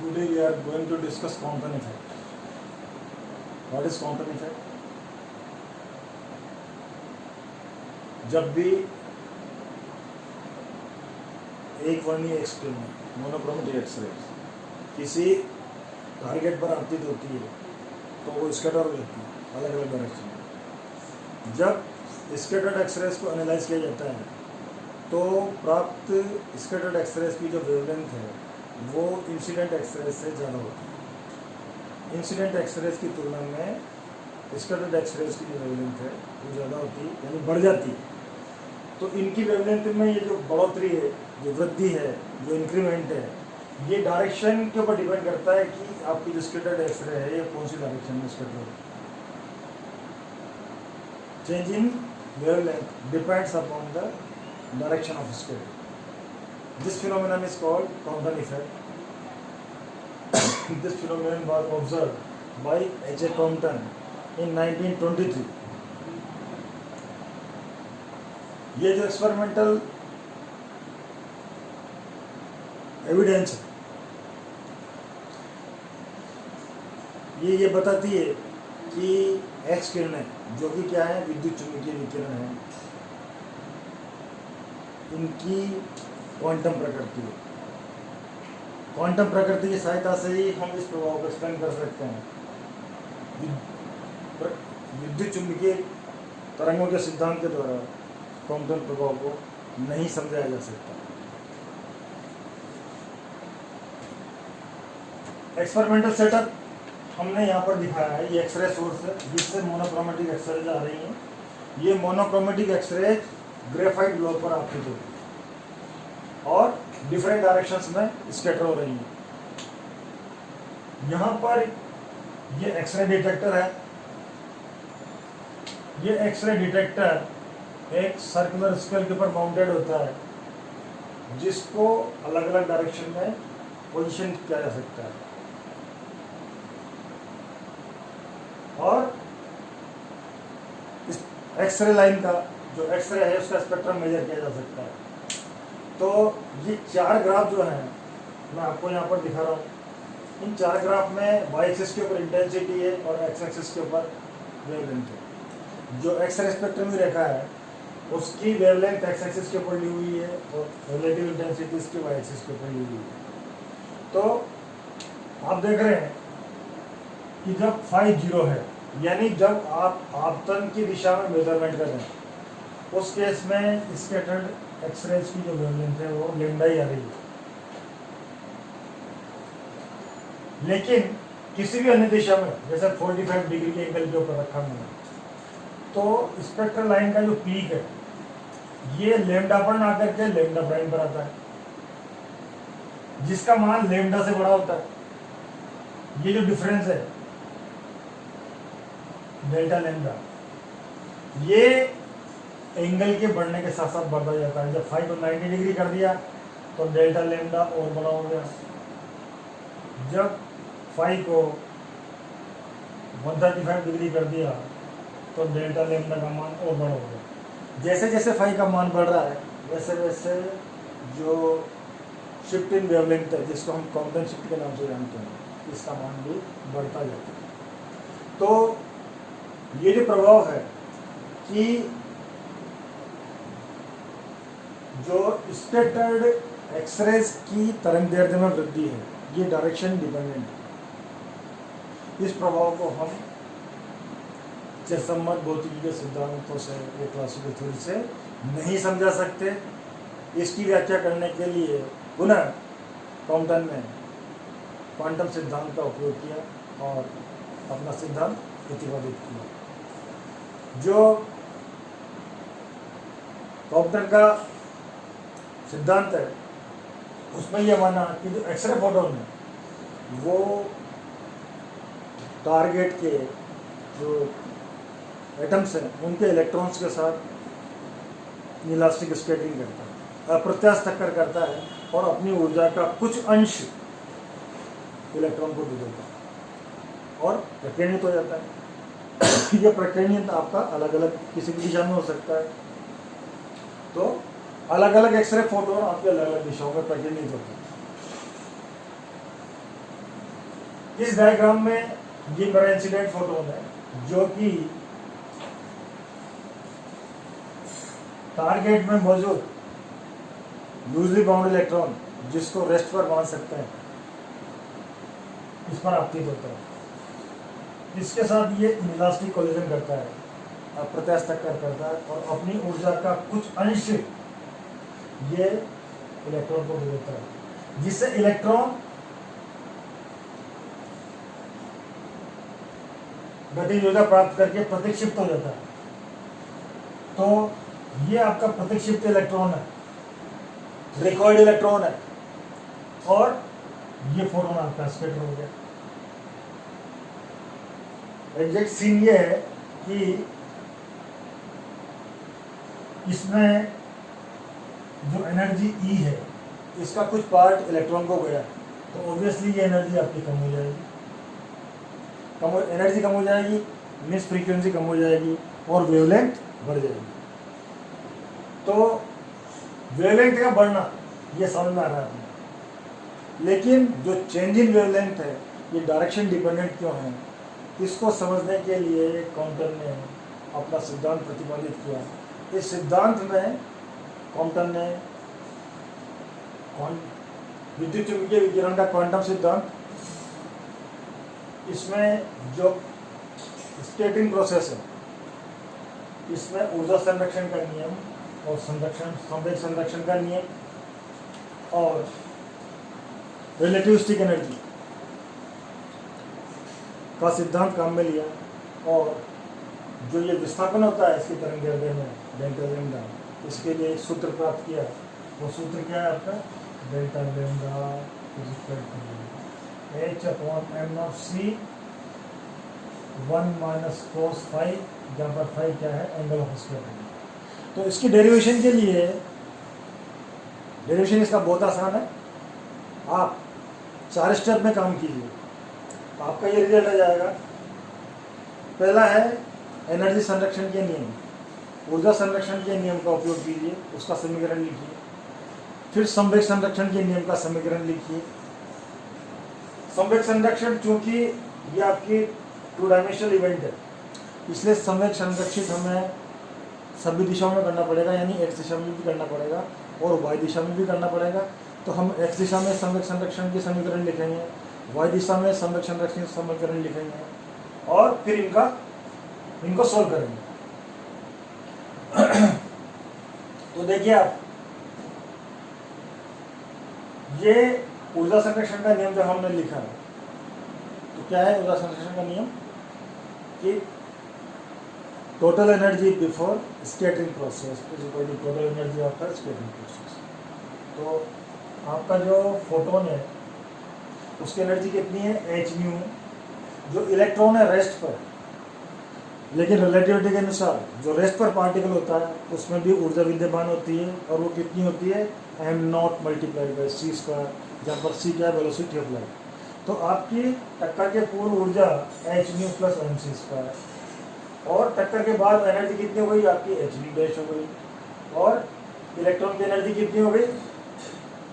Today we are going to discuss Compton effect. What is Compton effect? जब भी एक वर्णीय x ray में monochromatic x ray किसी टारगेट पर आपतित होती है तो वो स्कैटर हो जाती है अलग अलग डायरेक्शन में। जब स्कैटर्ड एक्सरेज को एनालाइज किया जाता है तो प्राप्त स्कैटर्ड एक्सरेज की जो वेवलेंथ है वो इंसिडेंट एक्सरेज से ज़्यादा होती है। इंसिडेंट एक्सरेज की तुलना में स्कैटर्ड एक्सरेज की जो वेवलेंथ है वो ज़्यादा होती है, यानी बढ़ जाती है। तो इनकी वेवलेंथ में ये जो बढ़ोतरी है, जो वृद्धि है, जो इंक्रीमेंट है, ये डायरेक्शन के ऊपर डिपेंड करता है कि आपकी जो स्कैटर्ड एक्सरे है ये कौन सी डायरेक्शन में स्कैटर है। Change in wavelength depends upon the direction of scatter. This phenomenon is called Compton effect. This phenomenon was observed by H.A. Compton in 1923. ये जो एक्सपेरिमेंटल एविडेंस है ये बताती है कि एक्स किरणें जो कि क्या है, विद्युत चुंबकीय विकिरण है, इनकी क्वांटम प्रकृति है। क्वांटम प्रकृति की सहायता से ही हम इस प्रभाव को एक्सप्लेन कर सकते हैं। विद्युत चुंबकीय तरंगों के सिद्धांत के द्वारा क्वांटम प्रभाव को नहीं समझाया जा सकता। एक्सपेरिमेंटल सेटअप हमने यहाँ पर दिखाया है। ये एक्सरे सोर्स है जिससे मोनोक्रोमेटिक एक्सरेज आ रही हैं। ये मोनोक्रोमेटिक एक्सरेज ग्रेफाइट ब्लॉक पर आपतित होती है और डिफरेंट डायरेक्शंस में स्कैटर हो रही है। यहाँ पर ये एक्सरे डिटेक्टर है। ये एक्सरे डिटेक्टर एक सर्कुलर स्केल के ऊपर माउंटेड होता है जिसको अलग अलग डायरेक्शन में पोजीशन किया जा सकता है और इस एक्सरे लाइन का जो एक्सरे है उसका स्पेक्ट्रम मेजर किया जा सकता है। तो ये चार ग्राफ जो हैं मैं आपको यहाँ पर दिखा रहा हूँ। इन चार ग्राफ में वाई एक्सिस के ऊपर इंटेंसिटी है और एक्स एक्सिस के ऊपर वेवलेंथ है। जो एक्सरे स्पेक्ट्रम की रेखा है उसकी वेवलेंथ एक्स एक्सिस के ऊपर ली हुई है और रिलेटिव इंटेंसिटी इसकी वाई एक्सिस के ऊपर ली हुई है। तो आप देख रहे हैं कि जब फाई 0 है, यानी जब आप आपतन की दिशा में मेजरमेंट कर रहे हैं, उस केस में स्कैटर्ड एक्सरेज की जो वेवलेंथ है वो लैम्डा ही आ रही है। लेकिन किसी भी अन्य दिशा में जैसे 45 डिग्री के एंगल के ऊपर रखा हुआ है तो स्पेक्ट्रल लाइन का जो पीक है ये लैम्डा पर ना करके लैम्डा प्राइम पर आता है जिसका मान लैम्डा से बड़ा होता है। ये जो डिफरेंस है डेल्टा लैम्डा ये एंगल के बढ़ने के साथ साथ बढ़ता जाता है। जब फाई को 90 डिग्री कर दिया तो डेल्टा लैम्डा और बड़ा हो गया। जब फाई को 135 डिग्री कर दिया तो डेल्टा लैम्डा का मान और बड़ा हो गया। जैसे जैसे फाई का मान बढ़ रहा है वैसे वैसे जो शिफ्ट इन वेवलेंथ है जिसको हम कॉम्पटन शिफ्ट के नाम से जानते हैं इसका मान भी बढ़ता जाता है। तो ये जो प्रभाव है कि जो स्कैटर्ड एक्सरेज की तरंग दैर्ध्य में वृद्धि है ये डायरेक्शन डिपेंडेंट है। इस प्रभाव को हम चरसम्मत भौतिकी के सिद्धांतों से या क्लासिकल थ्योरी से नहीं समझा सकते। इसकी व्याख्या करने के लिए पुनः कॉम्पटन ने क्वांटम सिद्धांत का उपयोग किया और अपना सिद्धांत प्रतिपादित किया। जो कॉम्पटन का सिद्धांत है उसमें यह माना कि जो एक्सरे फोटोन है वो टारगेट के जो एटम्स हैं उनके इलेक्ट्रॉन्स के साथ इलास्टिक स्कैटरिंग करता है, अप्रत्यास्थ टक्कर करता है और अपनी ऊर्जा का कुछ अंश इलेक्ट्रॉन को दे देता है और प्रकीर्णित हो जाता है। यह प्रकीर्णित आपका अलग अलग किसी भी दिशा में हो सकता है। तो अलग अलग एक्सरे फोटोन आपके अलग अलग दिशाओं में प्रकीर्णित होते हैं। इस डायग्राम में ये मेरा इंसिडेंट फोटोन है जो कि टारगेट में मौजूद लूजली बाउंड इलेक्ट्रॉन जिसको रेस्ट पर बांध सकते हैं इस पर आपतित होता है। इसके साथ ये इलास्टिक कोलिजन करता है, अप्रत्यास्थ टक्कर करता है और अपनी ऊर्जा का कुछ अंश ये इलेक्ट्रॉन को दे देता है, जिससे इलेक्ट्रॉन गतिज ऊर्जा प्राप्त करके प्रतिक्षिप्त हो जाता है। तो ये आपका प्रतिक्षिप्त इलेक्ट्रॉन है, रिकॉर्ड इलेक्ट्रॉन है, और ये फोटोन आपका स्कैटर हो गया। एग्जैक्ट सीन ये है कि इसमें जो एनर्जी ई है इसका कुछ पार्ट इलेक्ट्रॉन को गया, तो ऑब्वियसली ये एनर्जी आपकी कम हो जाएगी, एनर्जी कम हो जाएगी, मीन्स फ्रीक्वेंसी कम हो जाएगी और वेवलेंथ बढ़ जाएगी। तो वेवलेंथ का बढ़ना ये समझ में आ रहा है आपको, लेकिन जो चेंज इन वेवलेंथ है ये डायरेक्शन डिपेंडेंट क्यों है, इसको समझने के लिए कॉम्पटन ने अपना सिद्धांत प्रतिपादित किया। इस सिद्धांत में कॉम्पटन ने विद्युत चुंबकीय विकिरण का क्वांटम सिद्धांत, इसमें जो स्केटिंग प्रोसेस है इसमें ऊर्जा संरक्षण का नियम और संवेग संरक्षण का नियम और रिलेटिविस्टिक एनर्जी का सिद्धांत काम में लिया, और जो ये विस्थापन होता है इसकी तरंगदैर्घ्य में डेल्टा लैम्डा, इसके लिए सूत्र प्राप्त किया। वो सूत्र क्या है आपका, delta lambda H/m0c 1 - cos phi, जहाँ पर फाई क्या है, एंगल ऑफ स्क्वायर। तो इसकी डेरिवेशन के लिए, डेरिवेशन इसका बहुत आसान है, आप 4 स्टेप में काम कीजिए, आपका ये रिजल्ट आ जाएगा। पहला है एनर्जी संरक्षण के नियम, ऊर्जा संरक्षण के नियम का उपयोग कीजिए, उसका समीकरण लिखिए। फिर संवेग संरक्षण के नियम का समीकरण लिखिए। संवेग संरक्षण चूंकि ये आपकी 2 डायमेंशनल इवेंट है, इसलिए संवेग संरक्षित हमें सभी दिशाओं में करना पड़ेगा, यानी एक्स दिशा में भी करना पड़ेगा और वाई दिशा में भी करना पड़ेगा। तो हम एक्स दिशा में संवेग संरक्षण के समीकरण लिखेंगे, वाई दिशा में संवेग संरक्षण के समीकरण लिखेंगे और फिर इनको सोल्व करेंगे। तो देखिए आप, ये ऊर्जा संरक्षण का नियम जो हमने लिखा है, तो क्या है ऊर्जा संरक्षण का नियम कि total energy before scattering process is equal to total energy after scattering process. तो आपका जो फोटोन है उसकी एनर्जी कितनी है, h/μ, जो इलेक्ट्रॉन है रेस्ट पर, लेकिन रिलेटिविटी के अनुसार जो रेस्ट पर पार्टिकल होता है उसमें भी ऊर्जा विद्यमान होती है, और वो कितनी होती है, m0 × c², जहाँ पर c क्या है, वेलोसिटी ऑफ लाइट। तो आपकी टक्कर के पूर्व ऊर्जा h/μ + mc², और टक्कर के बाद एनर्जी कितनी हो गई आपकी, h/v' हो गई, और इलेक्ट्रॉन की एनर्जी कितनी हो गई,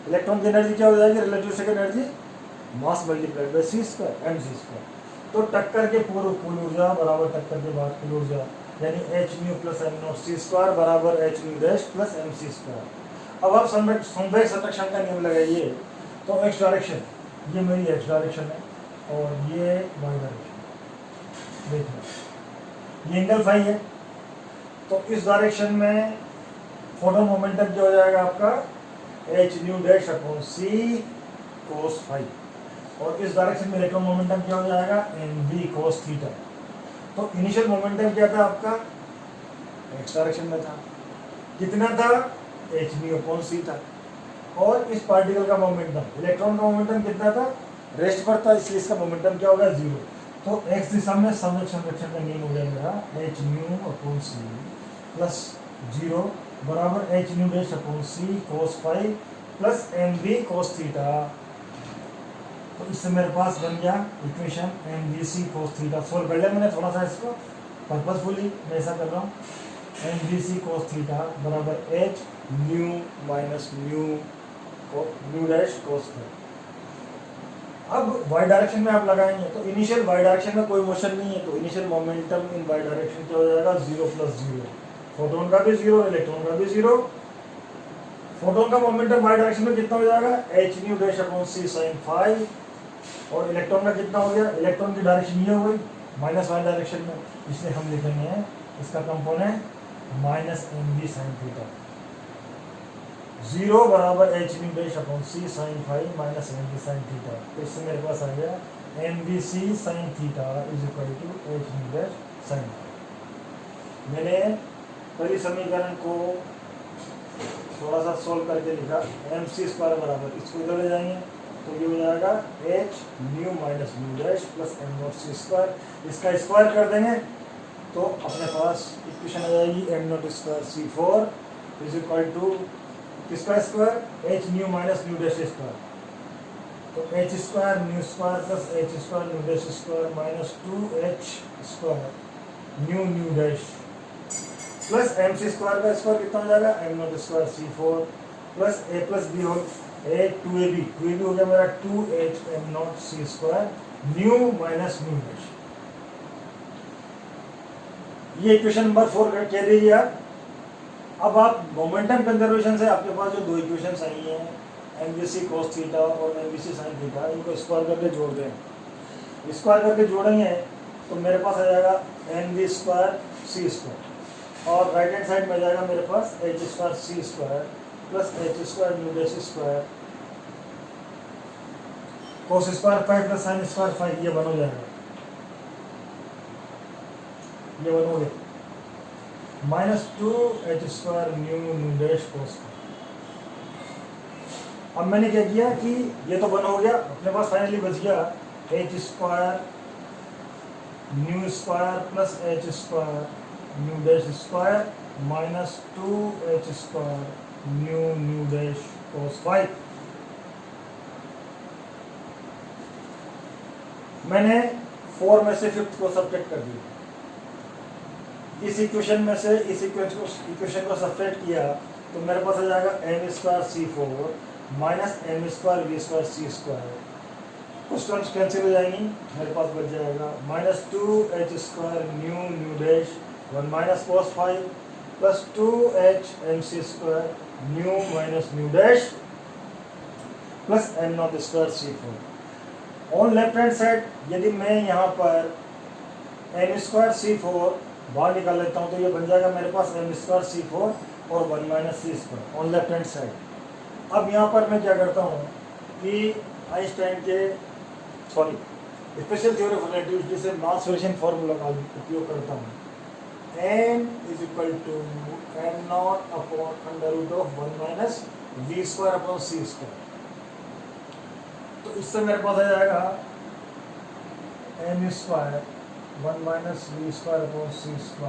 इलेक्ट्रॉन की एनर्जी क्या हो जाएगी, रिलेटिविस्टिक एनर्जी मास × c², mc²। तो टक्कर के पूर्व कुल ऊर्जा बराबर टक्कर के बाद कुल ऊर्जा, यानी h/μ + m0 c² बराबर h/v' + mc²। अब आप संवेग संरक्षण का नियम लगाइए। तो एक्स डायरेक्शन, ये मेरी एक्स डायरेक्शन है और ये वाई डायरेक्शन। देखिए ये एंगल फाई है, तो इस डायरेक्शन में फोटोन मोमेंटम क्या हो जाएगा आपका, h/c cos फाई, और इस डायरेक्शन में इलेक्ट्रॉन मोमेंटम क्या हो जाएगा, mv cos थीटा। तो इनिशियल मोमेंटम क्या था आपका, एक्स डायरेक्शन में था, कितना था, h/c था, और इस पार्टिकल का मोमेंटम, इलेक्ट्रॉन का मोमेंटम कितना था, रेस्ट पर था, इसलिए इसका मोमेंटम क्या होगा, 0। तो एक्स दिशा में संवेग संरक्षण का नियम हो जाएगा h/μ/c + 0 बराबर h/c cos phi + mv cos theta. तो इससे मेरे पास बन गया equation mvc cos theta. Solve कर लिया मैंने, थोड़ा सा इसको पर्पसफुली मैं ऐसा कर रहा हूँ, mvc cos थीटा बराबर h/μ - μ' cos फाई। अब वाई डायरेक्शन में आप लगाएंगे तो इनिशियल वाई डायरेक्शन में कोई मोशन नहीं है, तो initial momentum in Y direction क्या हो जाएगा, 0 + 0। फोटोन का भी 0, इलेक्ट्रॉन का भी 0। फोटोन का मोमेंटम वाई डायरेक्शन में कितना हो जाएगा, h nu dash upon c sin phi. और इलेक्ट्रॉन का कितना हो गया, इलेक्ट्रॉन की डायरेक्शन ये हो गई माइनस वाई डायरेक्शन में, इसलिए हम लिखेंगे इसका कंपोनेंट -mv sin थीटा। 0 बराबर h nu dash upon c sin phi minus mv sin theta. तो इससे मेरे पास आ गया mvc sin theta is equal to h nu dash sin phi. मैंने पहली समीकरण को थोड़ा सा सोल्व करके लिखा, mc² बराबर, इसको इधर ले जाएंगे तो ये हो जाएगा h nu minus nu dash plus m0c²। इसका स्क्वायर कर देंगे तो अपने पास इक्वेशन आ जाएगी m0² c4 is equal to किसका square, h nu minus nu dash square. तो h² nu plus h² nu dash square minus 2h² nu nu dash plus mc² का square कितना हो जाएगा, m0² c4 plus a plus b whole a 2ab हो गया मेरा 2h m0c² nu minus nu dash. ये equation number 4 कह दीजिए आप। अब आप मोमेंटम कंजर्वेशन से आपके पास जो दो इक्वेशंस आई हैं, mvc cos थीटा और mvc sin थीटा, इनको स्क्वायर करके जोड़ दें। स्क्वायर करके जोड़ेंगे तो मेरे पास आ जाएगा mv² c² और राइट हैंड साइड में आ जाएगा मेरे पास h² c² plus h² nu dash square cos² phi plus sin² phi. ये बन हो जाएगा, ये बनोगे -2h² nu nu dash cos। अब मैंने क्या किया कि ये तो बन हो गया, अपने पास फाइनली बच गया h² new square plus h² nu dash square minus 2h² nu nu dash cos 5। मैंने 4 में से 5th को सब्ट्रैक्ट कर दिया, इस इक्वेशन में से इस इक्वेशन को सब्ट्रैक्ट किया तो मेरे पास आ जाएगा m² c4 minus m² v² c²। कुछ टर्म्स कैंसिल हो जाएंगी, मेरे पास बच जाएगा -2h² nu nu dash 1 minus cos 5 plus 2h mc² new minus nu dash plus m0² c4। On left hand side यदि मैं यहाँ पर m² c4 बाहर निकाल लेता हूँ तो ये बन जाएगा मेरे पास m² c4 और 1 minus c² on left hand side. अब यहाँ पर मैं क्या करता हूँ कि आइंस्टाइन के स्पेशल थ्योरी ऑफ रिलेटिविटी से मास सोल्यूशन फॉर्मूला का उपयोग करता हूँ। m is equal to m0 upon √1 minus v² upon c²। तो इससे मेरे पास आ जाएगा m² 1 minus v² upon c²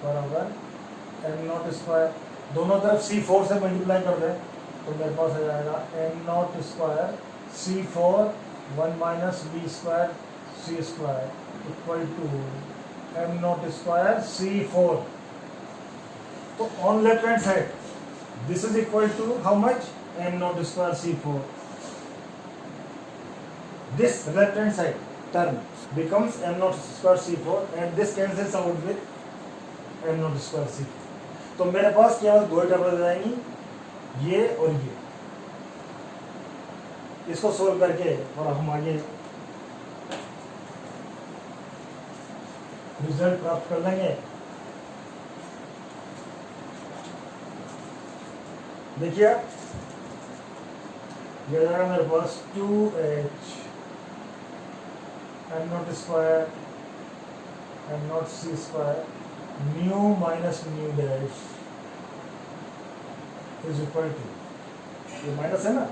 बराबर m0²। दोनों तरफ c4 से मल्टीप्लाई कर दें तो मेरे पास आ जाएगा m0² c4 1 minus v² c² equal to m0² c4। तो on left hand side this is equal to how much, m0² c4। This left hand side term becomes m0² c4 and this cancels out with m0² c4। तो मेरे पास केवल दो term रह जाएंगी, ये और ये। इसको सोल्व करके और हम आगे रिजल्ट प्राप्त कर लेंगे। देखिए ये जाएगा मेरे पास 2h m0² m0c² nu minus nu dash is equal to, ये माइनस है ना,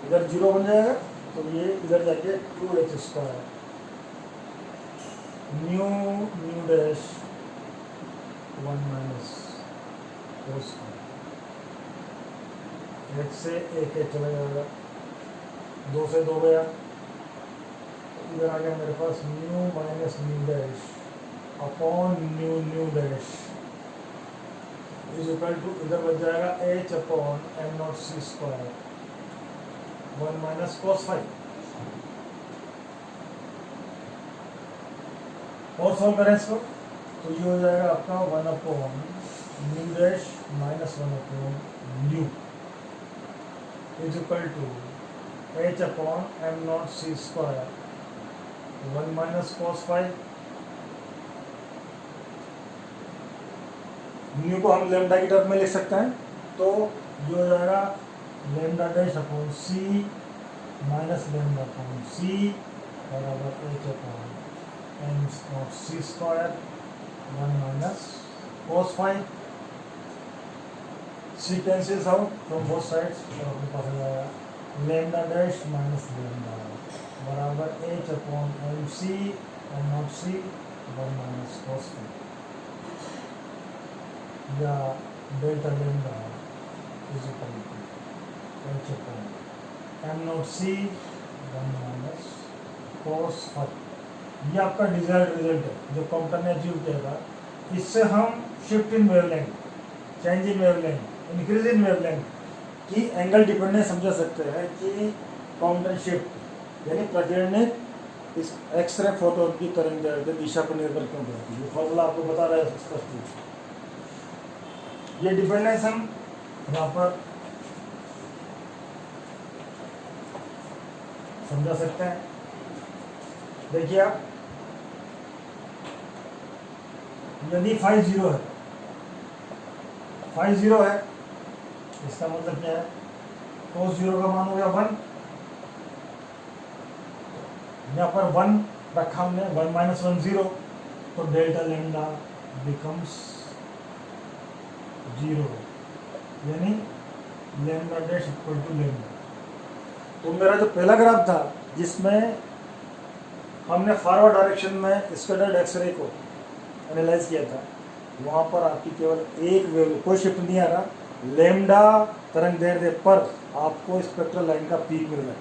इधर 0 बन जाएगा तो ये इधर जाके 2h² nu nu dash 1 minus cos। एक से एक चला जाएगा, 2 से 2 गया, इधर आ गया मेरे पास nu minus nu dash upon nu nu dash is equal to, इधर बच जाएगा h upon m0c² 1 minus cos 5। और सॉल्व करें इसको तो ये हो जाएगा आपका 1/μ dash minus 1/μ is equal to h/m0c², 1 minus cos five, nu को हम लेमडा की टर्म में लिख सकते हैं तो ये हो जाएगा lambda dash upon c minus lambda upon c बराबर h/m0c², 1 minus cos five, c cancels out from both sides और अपने पास आ जाएगा लेमडा डैश माइनस लेमडा बराबर h/mc m0c 1 minus cos five या delta lambda is equal to h/m0c 1 minus cos five. ये आपका desired result है जो कॉम्प्टन ने अचीव किया था। इससे हम shift in wavelength, change in wavelength, increase in wavelength की एंगल डिपेंडेंस समझा सकते हैं कि कॉम्प्टन शिफ्ट यानी प्रकीर्णित इस एक्सरे फोटोन की तरंग दिशा पर निर्भर क्यों करती है। ये फॉर्मूला आपको बता रहा है स्पष्ट। ये डिपेंडेंस हम यहाँ पर समझा सकते हैं। देखिए आप, यदि फाई 0 है, फाई 0 है इसका मतलब क्या है, cos 0 का मान हो गया 1, यहाँ पर 1 रखा हमने, 1 माइनस 1 0, तो डेल्टा लेमडा बिकम्स 0 यानी lambda dash equal to lambda. तो मेरा जो पहला ग्राफ था जिसमें हमने फॉरवर्ड डायरेक्शन में स्कैटर्ड एक्सरे को एनालाइज किया था, वहाँ पर आपकी केवल एक वेव, कोई शिफ्ट नहीं आ रहा, लेमडा तरंग दैर्ध्य पर आपको स्पेक्ट्रल लाइन का पीक मिल रहा है।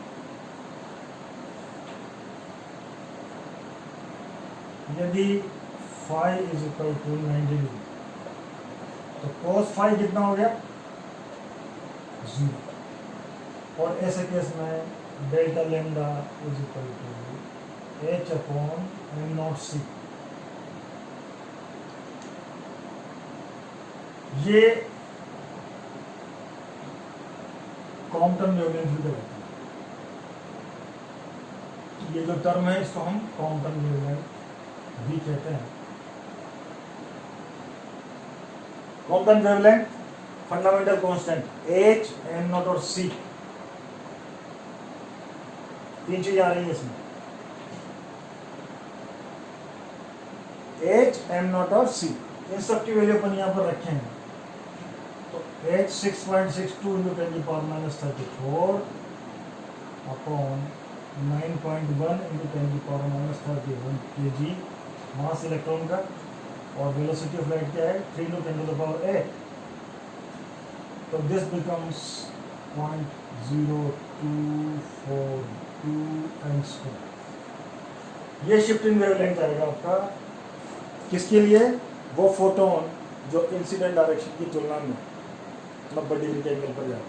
यदि phi is equal to 90 degree तो cos फाई कितना हो गया 0, और ऐसे केस में delta lambda is equal to h/m0c। ये कॉम्प्टन वेवलेंथ भी कहते हैं। ये जो टर्म है इसको हम कॉम्प्टन वेवलेंथ भी कहते हैं। Compton wavelength fundamental constant h, m0 और c, तीन चीजें आ रही है इसमें, h, m0 और c, इन सब की वैल्यू अपन यहाँ पर रखे हैं। तो h 6.62 into 10 to the power minus 34 upon 9.1 into 10 to the power minus 31 kg mass electron का, और वेलोसिटी ऑफ लाइट क्या है 3 into 10 to the power 8। तो दिस बिकम्स 0.0242 एंगस्ट्रॉम। ये शिफ्ट इन वेवलेंथ आएगा आपका किसके लिए, वो फोटोन जो इंसिडेंट डायरेक्शन की तुलना में 90 डिग्री के एंगल पर जाए।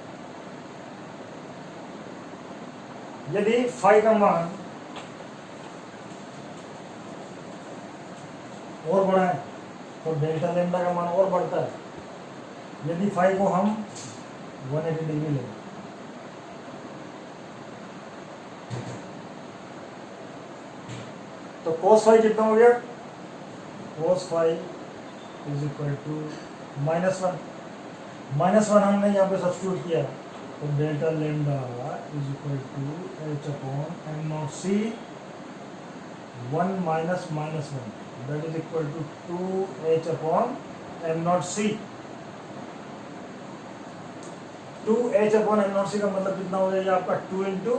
यदि फाई का मान और बड़ा है तो डेल्टा लेमडा का मान और बढ़ता है। यदि फाई को हम 180 डिग्री लें तो cos फाई कितना हो गया, cos phi is equal to -1, -1 हमने यहाँ पे सब्स्टिट्यूट किया तो delta lambda is equal to h/m0c 1 minus -1 that is equal to 2h/m0c। 2h/m0c का मतलब कितना हो जाएगा आपका 2 into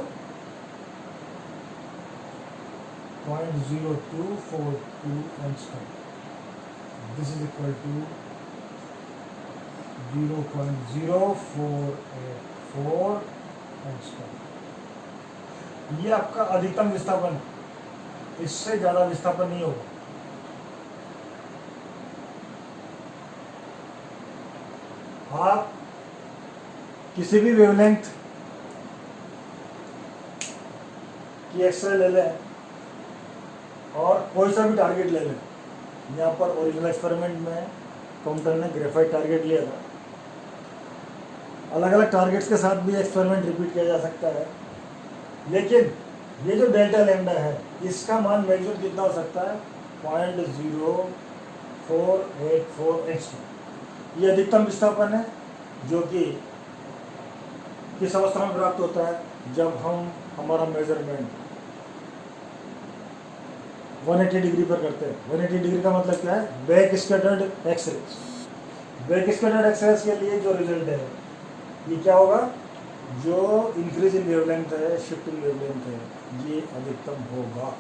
0.0242 angstrom. This is equal to 0.0484 angstrom. ये आपका अधिकतम विस्थापन, इससे ज्यादा विस्थापन नहीं होगा। आप किसी भी वेवलेंथ की एक्सरे ले लें और कोई सा भी टारगेट ले लें। यहाँ पर ओरिजिनल एक्सपेरिमेंट में कॉम्पटन ने ग्रेफाइट टारगेट लिया था। अलग अलग टारगेट्स के साथ भी एक्सपेरिमेंट रिपीट किया जा सकता है, लेकिन ये जो डेल्टा लैम्डा है इसका मान मैग्नीट्यूड कितना हो सकता है, 0.0484 x2। ये अधिकतम विस्थापन है जो कि किस अवस्था में प्राप्त होता है, जब हम हमारा मेजरमेंट 180 डिग्री पर करते हैं। 180 डिग्री का मतलब क्या है, back scattered X rays. Back scattered X rays के लिए जो रिजल्ट है ये क्या होगा, जो इंक्रीज इन वेवलेंथ है, शिफ्ट इन वेवलेंथ है, ये अधिकतम होगा।